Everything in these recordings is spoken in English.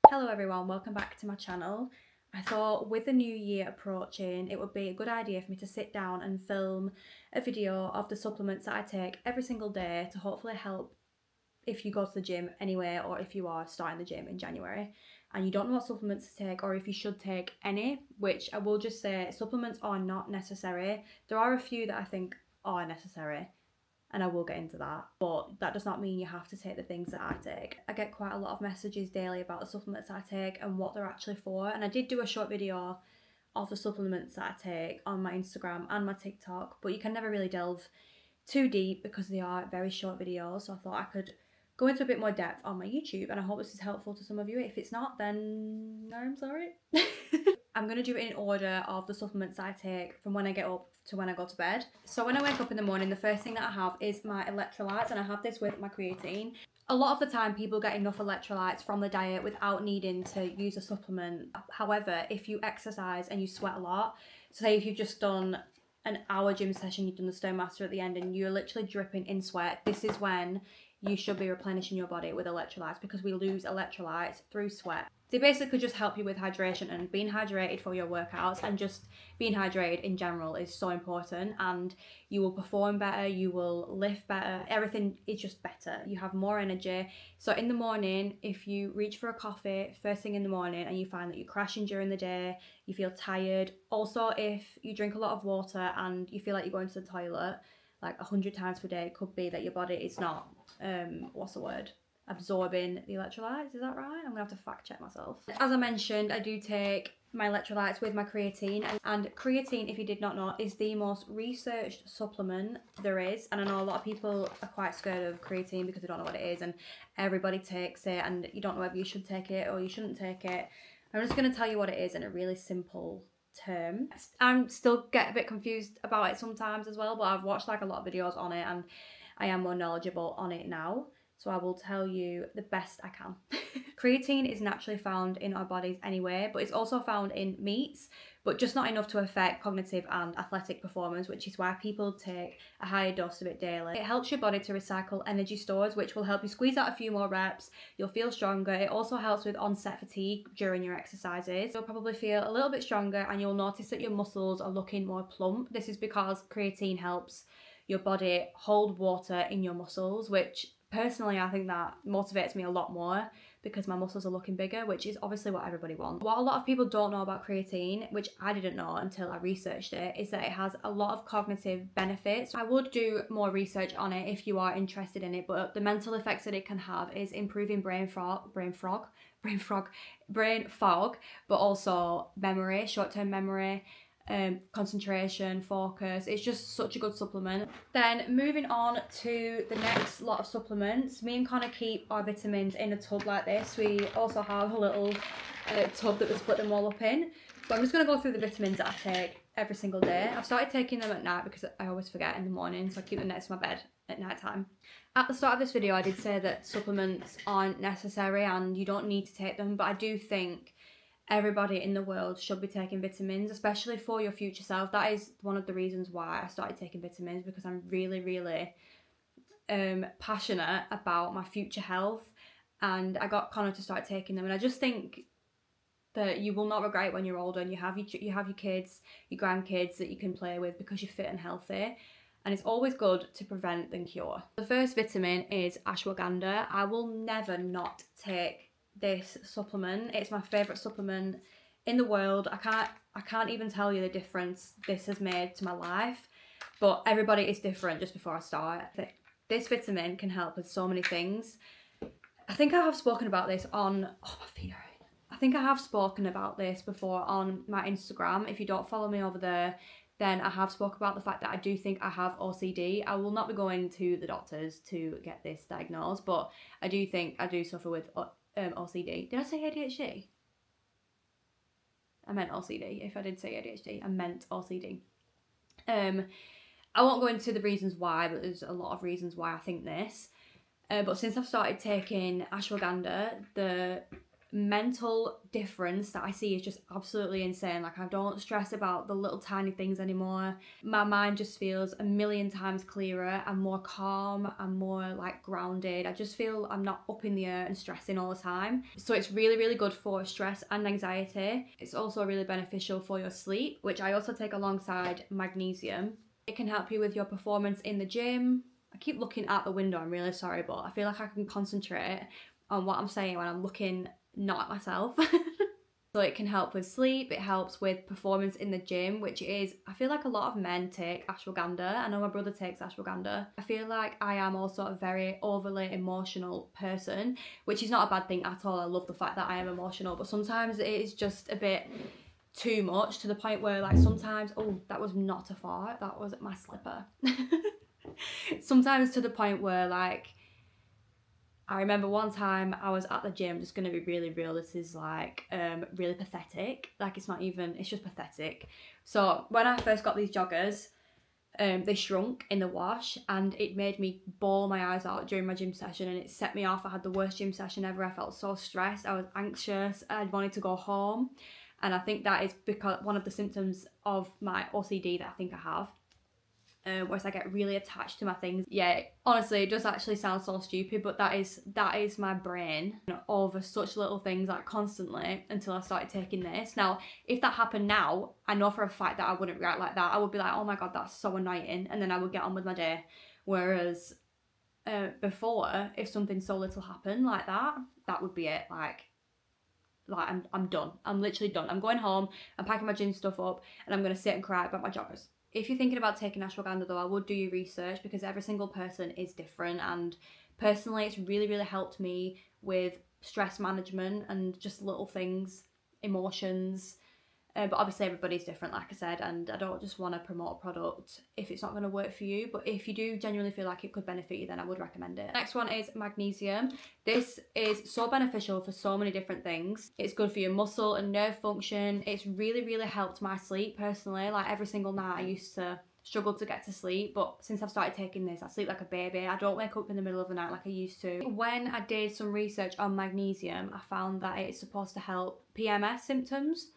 Hello everyone, welcome back to my channel. I thought with the new year approaching, it would be a good idea for me to sit down and film a video of the supplements that I take every single day to hopefully help if you go to the gym anyway, or if you are starting the gym in January and you don't know what supplements to take, or if you should take any, which I will just say supplements are not necessary. There are a few that I think are necessary, and I will get into that, but that does not mean you have to take the things that I take. I get quite a lot of messages daily about the supplements I take and what they're actually for, and I did do a short video of the supplements that I take on my Instagram and my TikTok, but you can never really delve too deep because they are very short videos, so I thought I could go into a bit more depth on my YouTube, and I hope this is helpful to some of you. If it's not, then I'm sorry. I'm going to do it in order of the supplements I take from when I get up to when I go to bed. So when I wake up in the morning, the first thing that I have is my electrolytes, and I have this with my creatine. A lot of the time people get enough electrolytes from the diet without needing to use a supplement. However, if you exercise and you sweat a lot, so say if you've just done an hour gym session, you've done the Stonemaster at the end and you're literally dripping in sweat, this is when you should be replenishing your body with electrolytes, because we lose electrolytes through sweat. They basically just help you with hydration, and being hydrated for your workouts and just being hydrated in general is so important, and you will perform better, you will lift better, everything is just better. You have more energy. So in the morning, if you reach for a coffee first thing in the morning and you find that you're crashing during the day, you feel tired. Also, if you drink a lot of water and you feel like you're going to the toilet like 100 times per day, it could be that your body is not, absorbing the electrolytes. Is that right? I'm gonna have to fact check myself. As I mentioned, I do take my electrolytes with my creatine, and creatine, if you did not know, is the most researched supplement there is. And I know a lot of people are quite scared of creatine because they don't know what it is, and everybody takes it and you don't know whether you should take it or you shouldn't take it. I'm just going to tell you what it is in a really simple term. I still get a bit confused about it sometimes as well, but I've watched like a lot of videos on it and I am more knowledgeable on it now, so I will tell you the best I can. Creatine is naturally found in our bodies anyway, but it's also found in meats, but just not enough to affect cognitive and athletic performance, which is why people take a higher dose of it daily. It helps your body to recycle energy stores, which will help you squeeze out a few more reps. You'll feel stronger. It also helps with onset fatigue during your exercises. You'll probably feel a little bit stronger, and you'll notice that your muscles are looking more plump. This is because creatine helps your body hold water in your muscles, which personally I think that motivates me a lot more because my muscles are looking bigger, which is obviously what everybody wants. What a lot of people don't know about creatine, which I didn't know until I researched it, is that it has a lot of cognitive benefits. I would do more research on it if you are interested in it, but the mental effects that it can have is improving brain fog, but also memory, short-term memory, concentration, focus. It's just such a good supplement. Then moving on to the next lot of supplements, me and Connor keep our vitamins in a tub like this. We also have a little tub that we split them all up in, but I'm just going to go through the vitamins that I take every single day. I've started taking them at night because I always forget in the morning, so I keep them next to my bed at night time. At the start of this video I did say that supplements aren't necessary and you don't need to take them, but I do think everybody in the world should be taking vitamins, especially for your future self. That is one of the reasons why I started taking vitamins, because I'm really passionate about my future health, and I got Connor to start taking them, and I just think that you will not regret it when you're older and you have your kids, your grandkids that you can play with, because you're fit and healthy. And it's always good to prevent than cure. The first vitamin is ashwagandha. I will never not take this supplement. It's my favourite supplement in the world. I can't even tell you the difference this has made to my life, but everybody is different. Just before I start, this vitamin can help with so many things. I think I have spoken about this on I think I have spoken about this before on my Instagram. If you don't follow me over there, then I have spoke about the fact that I do think I have OCD. I will not be going to the doctors to get this diagnosed, but I do think I do suffer with OCD. Did I say ADHD? I meant OCD. If I did say ADHD, I meant OCD. I won't go into the reasons why, but there's a lot of reasons why I think this. But since I've started taking ashwagandha, the mental difference that I see is just absolutely insane. Like, I don't stress about the little tiny things anymore. My mind just feels a million times clearer. I'm more calm, I'm more like grounded. I just feel I'm not up in the air and stressing all the time. So it's really, really good for stress and anxiety. It's also really beneficial for your sleep, which I also take alongside magnesium. It can help you with your performance in the gym. I keep looking out the window, I'm really sorry, but I feel like I can concentrate on what I'm saying when I'm looking not at myself. So it can help with sleep, it helps with performance in the gym, which is, I feel like a lot of men take ashwagandha. I know my brother takes ashwagandha. I feel like I am also a very overly emotional person, which is not a bad thing at all. I love the fact that I am emotional, but sometimes it is just a bit too much, to the point where like sometimes, oh, that was not a fart, that was my slipper. Sometimes to the point where like, I remember one time I was at the gym, just gonna be really real, this is like really pathetic. Like, it's not even, it's just pathetic. So when I first got these joggers, they shrunk in the wash and it made me bawl my eyes out during my gym session, and it set me off. I had the worst gym session ever. I felt so stressed, I was anxious, I wanted to go home. And I think that is because one of the symptoms of my OCD that I think I have. Whereas I get really attached to my things. Yeah, honestly, it does actually sound so stupid, but that is my brain over such little things, like constantly, until I started taking this. Now, if that happened now, I know for a fact that I wouldn't react like that. I would be like, oh my god, that's so annoying, and then I would get on with my day. Whereas before, if something so little happened like that, that would be it. Like I'm done. I'm literally done. I'm going home, I'm packing my gym stuff up, and I'm gonna sit and cry about my joggers. If you're thinking about taking ashwagandha though, I would do your research, because every single person is different, and personally it's really, really helped me with stress management and just little things, emotions. But obviously everybody's different, like I said, and I don't just want to promote a product if it's not going to work for you. But if you do genuinely feel like it could benefit you, then I would recommend it. Next one is magnesium. This is so beneficial for so many different things. It's good for your muscle and nerve function. It's really, really helped my sleep personally. Like, every single night I used to struggle to get to sleep, but since I've started taking this, I sleep like a baby. I don't wake up in the middle of the night like I used to. When I did some research on magnesium, I found that it's supposed to help PMS symptoms,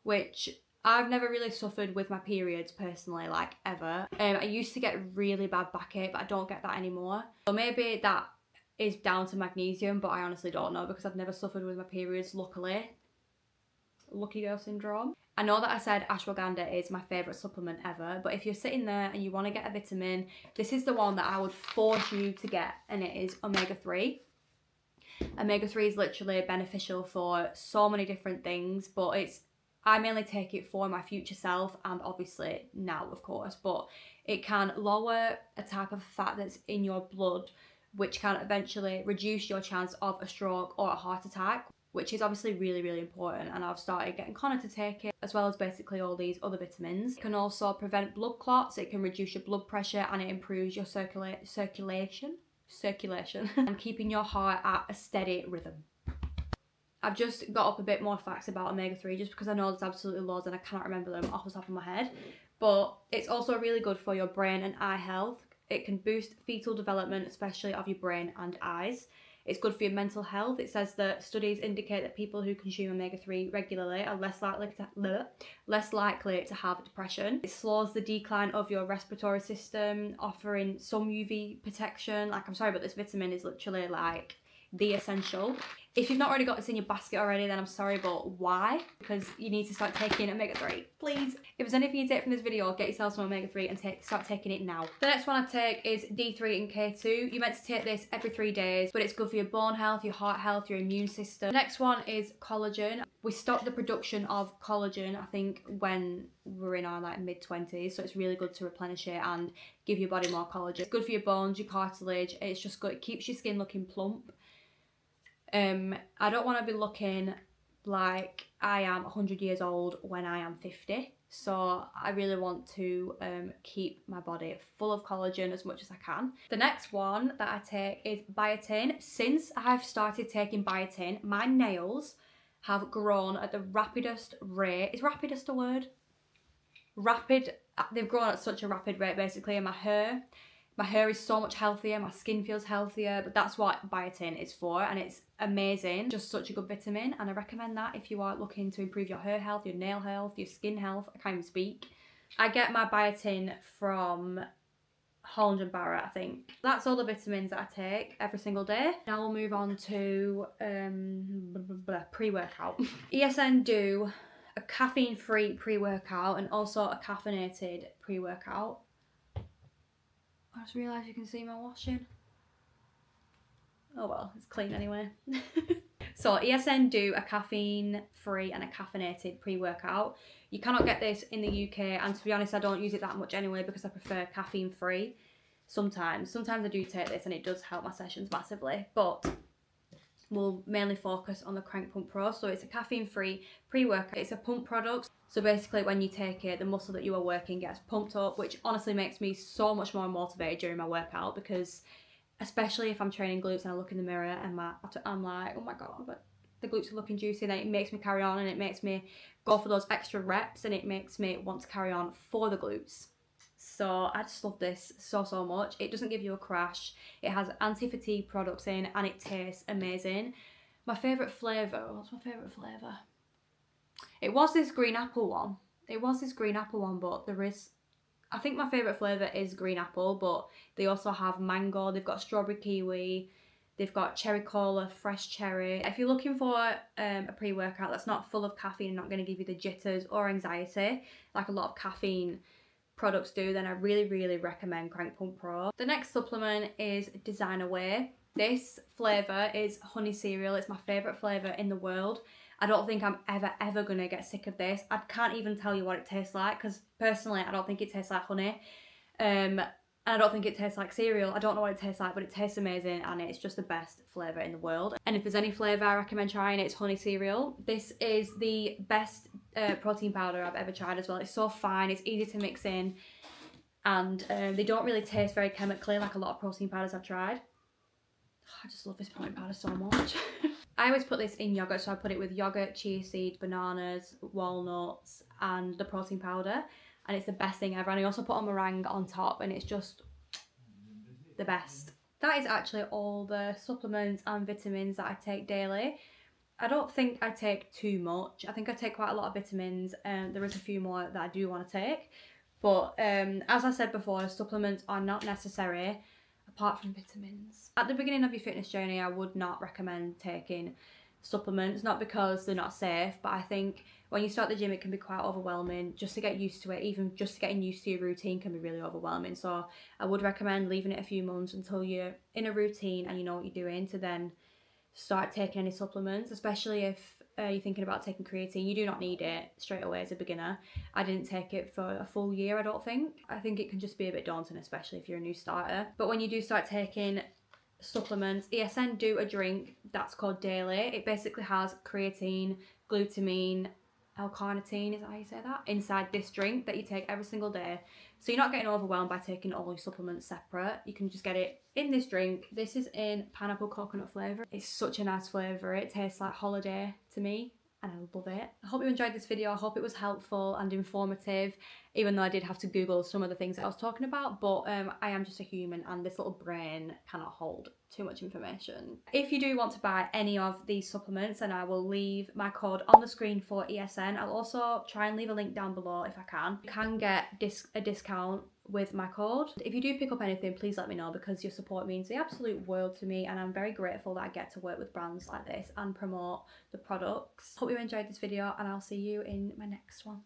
which I've never really suffered with my periods personally, like ever. I used to get really bad backache, but I don't get that anymore. So maybe that is down to magnesium, but I honestly don't know, because I've never suffered with my periods, luckily. Lucky girl syndrome. I know that I said ashwagandha is my favourite supplement ever, but if you're sitting there and you want to get a vitamin, this is the one that I would force you to get, and it is omega-3. Omega-3 is literally beneficial for so many different things, but I mainly take it for my future self, and obviously now, of course, but it can lower a type of fat that's in your blood, which can eventually reduce your chance of a stroke or a heart attack, which is obviously really, really important. And I've started getting Connor to take it, as well as basically all these other vitamins. It can also prevent blood clots, it can reduce your blood pressure, and it improves your circulation, and keeping your heart at a steady rhythm. I've just got up a bit more facts about omega-3, just because I know there's absolutely loads and I cannot remember them off the top of my head. But it's also really good for your brain and eye health. It can boost fetal development, especially of your brain and eyes. It's good for your mental health. It says that studies indicate that people who consume omega-3 regularly are less likely to have depression. It slows the decline of your respiratory system, offering some UV protection. Like, I'm sorry, but this vitamin is literally like the essential. If you've not already got this in your basket already, then I'm sorry, but why? Because you need to start taking omega-3, please. If there's anything you take from this video, get yourself some omega-3 and start taking it now. The next one I take is D3 and K2. You're meant to take this every 3 days, but it's good for your bone health, your heart health, your immune system. The next one is collagen. We stopped the production of collagen, I think, when we're in our like mid-20s, so it's really good to replenish it and give your body more collagen. It's good for your bones, your cartilage. It's just good. It keeps your skin looking plump. I don't want to be looking like I am 100 years old when I am 50. So I really want to keep my body full of collagen as much as I can. The next one that I take is biotin. Since I've started taking biotin, my nails have grown at the rapidest rate. Is rapidest a word? They've grown at such a rapid rate, basically, and my hair. My hair is so much healthier, my skin feels healthier, but that's what biotin is for, and it's amazing. Just such a good vitamin, and I recommend that if you are looking to improve your hair health, your nail health, your skin health. I can't even speak. I get my biotin from Holland & Barrett, I think. That's all the vitamins that I take every single day. Now we'll move on to pre-workout. ESN do a caffeine-free pre-workout and also a caffeinated pre-workout. I just realised you can see my washing. Oh well, it's clean anyway. So ESN do a caffeine-free and a caffeinated pre-workout. You cannot get this in the UK, and to be honest, I don't use it that much anyway because I prefer caffeine-free. Sometimes I do take this and it does help my sessions massively, but we'll mainly focus on the Crank Pump Pro. So it's a caffeine-free pre-workout. It's a pump product. So basically when you take it, the muscle that you are working gets pumped up, which honestly makes me so much more motivated during my workout, because especially if I'm training glutes and I look in the mirror and I'm like, oh my God, but the glutes are looking juicy, then it makes me carry on and it makes me go for those extra reps and it makes me want to carry on for the glutes. So I just love this so much. It doesn't give you a crash. It has anti-fatigue products in and it tastes amazing. My favourite flavour, what's my favourite flavour? It was this green apple one. But I think my favourite flavour is green apple, but they also have mango, they've got strawberry kiwi, they've got cherry cola, fresh cherry. If you're looking for a pre-workout that's not full of caffeine and not going to give you the jitters or anxiety, like a lot of caffeine products do, then I really recommend Crank Pump Pro. The next supplement is Designer Whey. This flavour is honey cereal. It's my favourite flavour in the world. I don't think I'm ever gonna get sick of this. I can't even tell you what it tastes like, because personally I don't think it tastes like honey. And I don't think it tastes like cereal. I don't know what it tastes like, but it tastes amazing and it's just the best flavour in the world. And if there's any flavour I recommend trying, it's honey cereal. This is the best protein powder I've ever tried as well. It's so fine, it's easy to mix in, and they don't really taste very chemically like a lot of protein powders I've tried. I just love this protein powder so much. I always put this in yogurt, so I put it with yogurt, chia seeds, bananas, walnuts, and the protein powder, and it's the best thing ever. And I also put a meringue on top, and it's just the best. That is actually all the supplements and vitamins that I take daily. I don't think I take too much. I think I take quite a lot of vitamins, and there is a few more that I do want to take. But as I said before, supplements are not necessary apart from vitamins. At the beginning of your fitness journey, I would not recommend taking supplements, not because they're not safe, but I think when you start the gym it can be quite overwhelming just to get used to it. Even just getting used to your routine can be really overwhelming, so I would recommend leaving it a few months until you're in a routine and you know what you're doing to then start taking any supplements, especially if you're thinking about taking creatine. You do not need it straight away as a beginner. I didn't take it for a full year, I don't think. I think it can just be a bit daunting, especially if you're a new starter. But when you do start taking supplements, ESN do a drink that's called Daily. It basically has creatine, glutamine, L-carnitine, is that how you say that? Inside this drink that you take every single day. So you're not getting overwhelmed by taking all your supplements separate. You can just get it in this drink. This is in pineapple coconut flavour. It's such a nice flavour. It tastes like holiday to me and I love it. I hope you enjoyed this video. I hope it was helpful and informative, even though I did have to Google some of the things that I was talking about, but I am just a human and this little brain cannot hold too much information. If you do want to buy any of these supplements, then I will leave my code on the screen for ESN. I'll also try and leave a link down below if I can. You can get a discount with my code. If you do pick up anything, please let me know, because your support means the absolute world to me and I'm very grateful that I get to work with brands like this and promote the products. Hope you enjoyed this video and I'll see you in my next one.